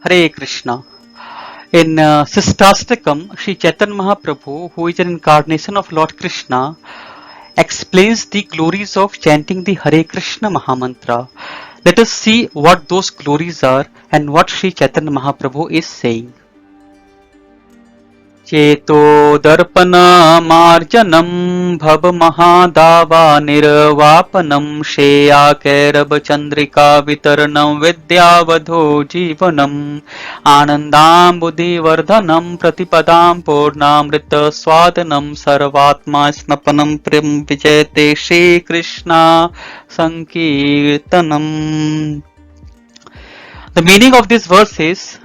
Hare Krishna. In Sistastikam, Sri Chaitanya Mahaprabhu, who is an incarnation of Lord Krishna, explains the glories of chanting the Hare Krishna Mahamantra. Let us see what those glories are and what Sri Chaitanya Mahaprabhu is saying. चेतोदर्पणमार्जनं भवमहादावानिर्वापनं श्रेयाकैरवचन्द्रिकावितरणं विद्यावधो जीवनम् आनन्दाम्बुधिवर्धनं प्रतिपदां पूर्णामृतस्वादनं सर्वात्मा स्नपनं प्रियं विजयते Shrikrishna Sankirtanam. The meaning of this verse is: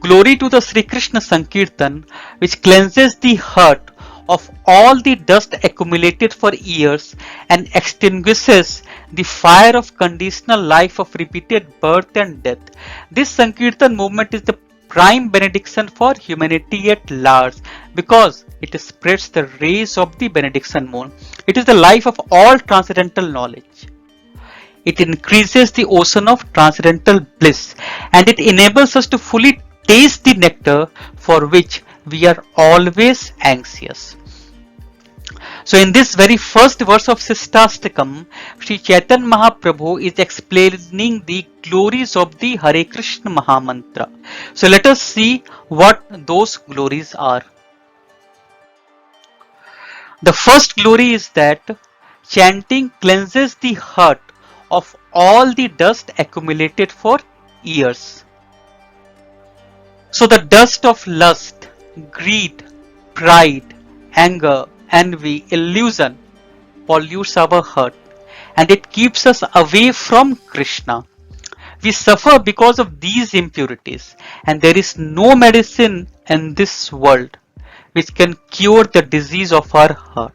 Glory to the Sri Krishna Sankirtan, which cleanses the heart of all the dust accumulated for years and extinguishes the fire of conditional life of repeated birth and death. This Sankirtan movement is the prime benediction for humanity at large because it spreads the rays of the benediction moon. It is the life of all transcendental knowledge. It increases the ocean of transcendental bliss, and it enables us to fully taste the nectar for which we are always anxious. So in this very first verse of Sistastikam, Sri Chaitanya Mahaprabhu is explaining the glories of the Hare Krishna Mahamantra. So let us see what those glories are. The first glory is that chanting cleanses the heart of all the dust accumulated for years. So the dust of lust, greed, pride, anger, envy, illusion pollutes our heart and it keeps us away from Krishna. We suffer because of these impurities, and there is no medicine in this world which can cure the disease of our heart.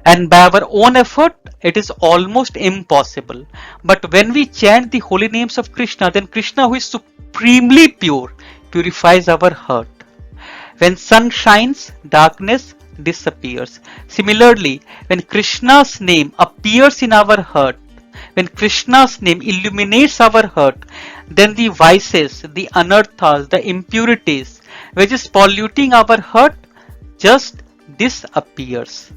And by our own effort, it is almost impossible. But when we chant the holy names of Krishna, then Krishna, who is supremely pure, purifies our heart. When sun shines, darkness disappears. Similarly, when Krishna's name appears in our heart, when Krishna's name illuminates our heart, then the vices, the anarthas, the impurities, which is polluting our heart, just disappears.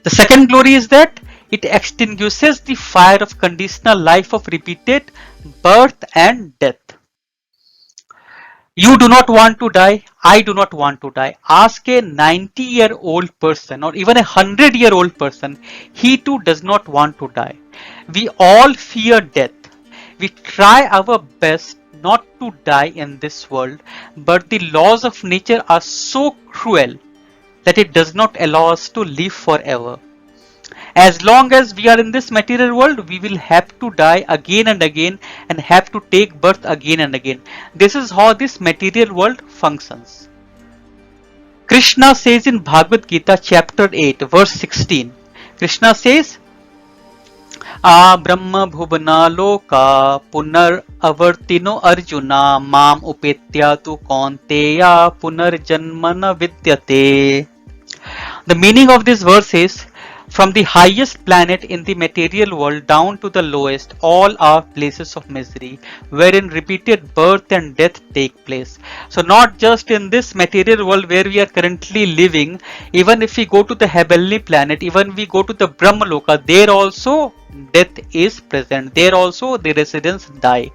The second glory is that it extinguishes the fire of conditional life of repeated birth and death. You do not want to die, I do not want to die. Ask a 90-year-old person or even a 100-year-old person, he too does not want to die. We all fear death. We try our best not to die in this world, but the laws of nature are so cruel that it does not allow us to live forever. As long as we are in this material world, we will have to die again and again and have to take birth again and again. This is how this material world functions. Krishna says in Bhagavad Gita chapter 8 verse 16, Krishna says, Brahma bhuvana loka punar avartino arjuna mam upetya tu kaunteya punar janmana vidyate. The meaning of this verse is, from the highest planet in the material world down to the lowest, all are places of misery, wherein repeated birth and death take place. So not just in this material world where we are currently living, even if we go to the heavenly planet, even we go to the Brahmaloka, there also death is present. There also the residents die.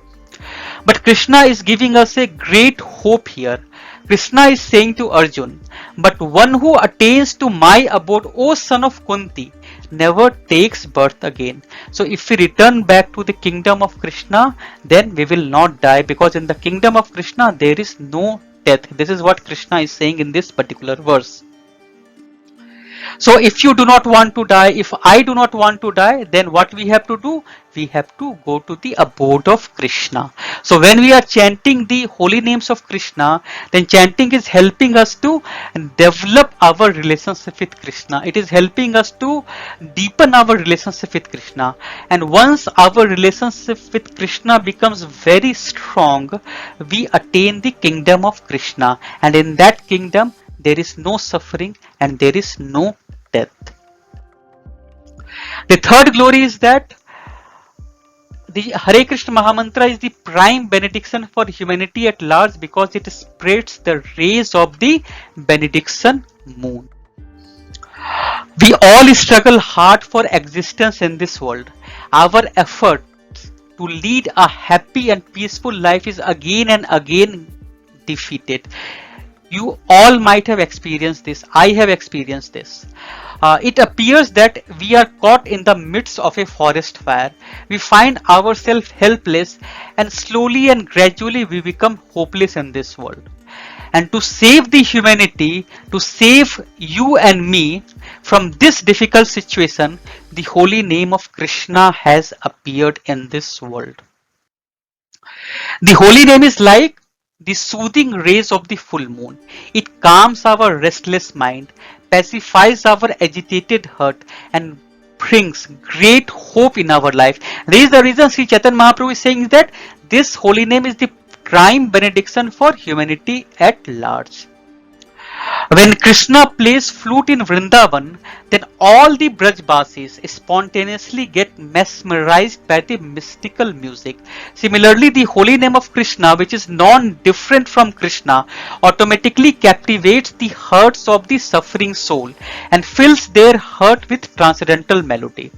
But Krishna is giving us a great hope here. Krishna is saying to Arjun, but one who attains to my abode, O son of Kunti, never takes birth again. So if we return back to the kingdom of Krishna, then we will not die, because in the kingdom of Krishna there is no death. This is what Krishna is saying in this particular verse. So if you do not want to die, if I do not want to die, then what we have to do? We have to go to the abode of Krishna. So when we are chanting the holy names of Krishna, then chanting is helping us to develop our relationship with Krishna. It is helping us to deepen our relationship with Krishna. And once our relationship with Krishna becomes very strong, we attain the kingdom of Krishna. And in that kingdom, there is no suffering and there is no death. The third glory is that The Hare Krishna Mahamantra is the prime benediction for humanity at large because it spreads the rays of the benediction moon. We all struggle hard for existence in this world. Our efforts to lead a happy and peaceful life is again and again defeated. You all might have experienced this. I have experienced this. It appears that we are caught in the midst of a forest fire. We find ourselves helpless, and slowly and gradually we become hopeless in this world. And to save the humanity, to save you and me from this difficult situation, the holy name of Krishna has appeared in this world. The holy name is like the soothing rays of the full moon. It calms our restless mind, pacifies our agitated heart, and brings great hope in our life. This is the reason Sri Chaitanya Mahaprabhu is saying that this holy name is the prime benediction for humanity at large. When Krishna plays flute in Vrindavan, then all the Brajbasis spontaneously get mesmerized by the mystical music. Similarly, the holy name of Krishna, which is non-different from Krishna, automatically captivates the hearts of the suffering soul and fills their heart with transcendental melody.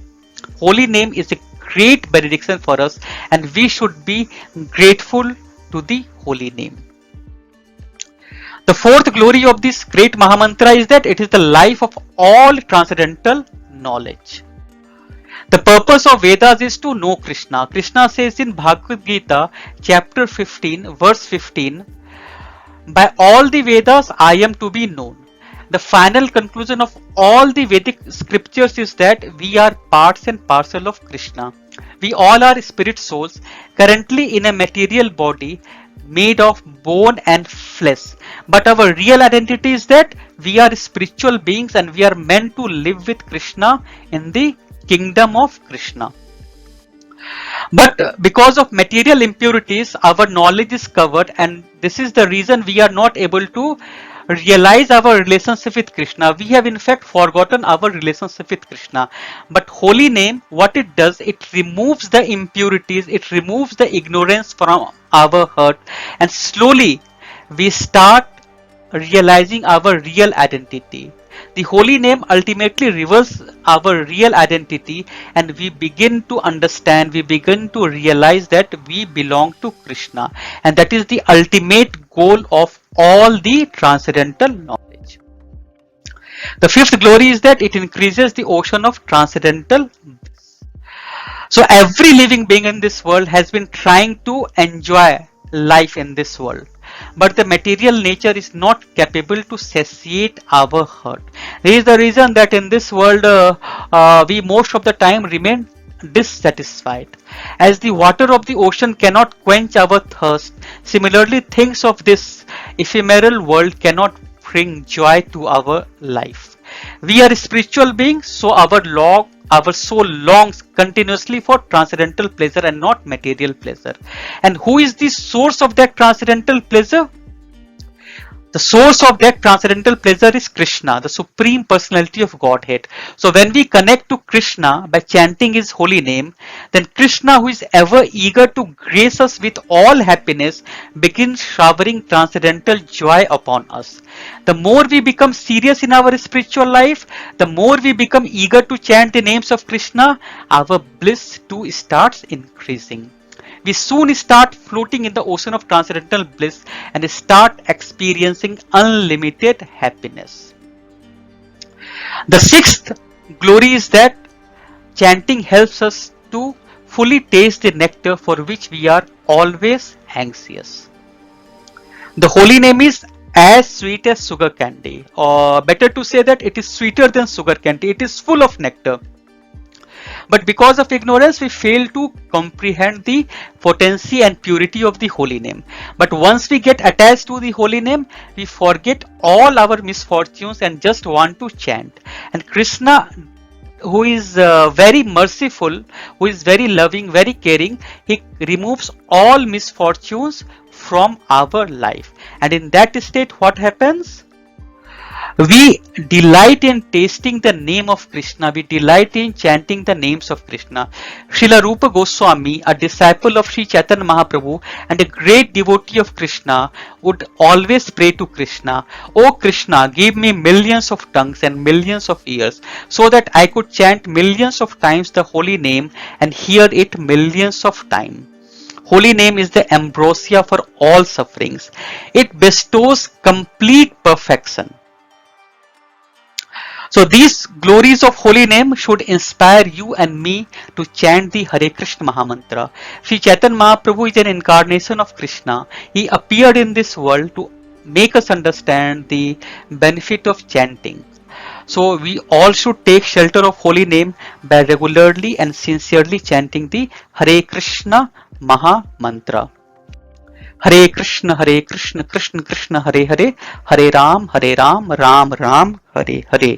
Holy name is a great benediction for us, and we should be grateful to the holy name. The fourth glory of this great Mahamantra is that it is the life of all transcendental knowledge. The purpose of Vedas is to know Krishna. Krishna says in Bhagavad Gita, chapter 15, verse 15, by all the Vedas I am to be known. The final conclusion of all the Vedic scriptures is that we are parts and parcel of Krishna. We all are spirit souls currently in a material body made of bone and flesh, but our real identity is that we are spiritual beings and we are meant to live with Krishna in the kingdom of Krishna. But because of material impurities, our knowledge is covered, and this is the reason we are not able to realize our relationship with Krishna. We have in fact forgotten our relationship with Krishna. But holy name, what it does, it removes the impurities, it removes the ignorance from our heart, and slowly we start realizing our real identity. The holy name ultimately reveals our real identity, and we begin to understand, we begin to realize that we belong to Krishna, and that is the ultimate goal of all the transcendental knowledge. The fifth glory is that it increases the ocean of transcendental bliss. So every living being in this world has been trying to enjoy life in this world, but the material nature is not capable to satiate our heart. This is the reason that in this world we most of the time remain dissatisfied. As the water of the ocean cannot quench our thirst, similarly things of this ephemeral world cannot bring joy to our life. We are spiritual beings, so our soul longs continuously for transcendental pleasure and not material pleasure. And who is the source of that transcendental pleasure? The source of that transcendental pleasure is Krishna, the Supreme Personality of Godhead. So when we connect to Krishna by chanting His holy name, then Krishna, who is ever eager to grace us with all happiness, begins showering transcendental joy upon us. The more we become serious in our spiritual life, the more we become eager to chant the names of Krishna, our bliss too starts increasing. We soon start floating in the ocean of transcendental bliss and start experiencing unlimited happiness. The sixth glory is that chanting helps us to fully taste the nectar for which we are always anxious. The holy name is as sweet as sugar candy, or better to say that it is sweeter than sugar candy. It is full of nectar. But because of ignorance, we fail to comprehend the potency and purity of the holy name. But once we get attached to the holy name, we forget all our misfortunes and just want to chant. And Krishna, who is very merciful, who is very loving, very caring, He removes all misfortunes from our life. And in that state, what happens? We delight in tasting the name of Krishna. We delight in chanting the names of Krishna. Srila Rupa Goswami, a disciple of Sri Chaitanya Mahaprabhu and a great devotee of Krishna, would always pray to Krishna, "O Krishna, give me millions of tongues and millions of ears so that I could chant millions of times the holy name and hear it millions of times." Holy name is the ambrosia for all sufferings. It bestows complete perfection. So these glories of holy name should inspire you and me to chant the Hare Krishna Mahamantra. Sri Chaitanya Mahaprabhu is an incarnation of Krishna. He appeared in this world to make us understand the benefit of chanting. So we all should take shelter of holy name by regularly and sincerely chanting the Hare Krishna Maha Mantra. Hare Krishna, Krishna Krishna, Hare Hare, Hare Ram, Ram Ram, Hare Hare.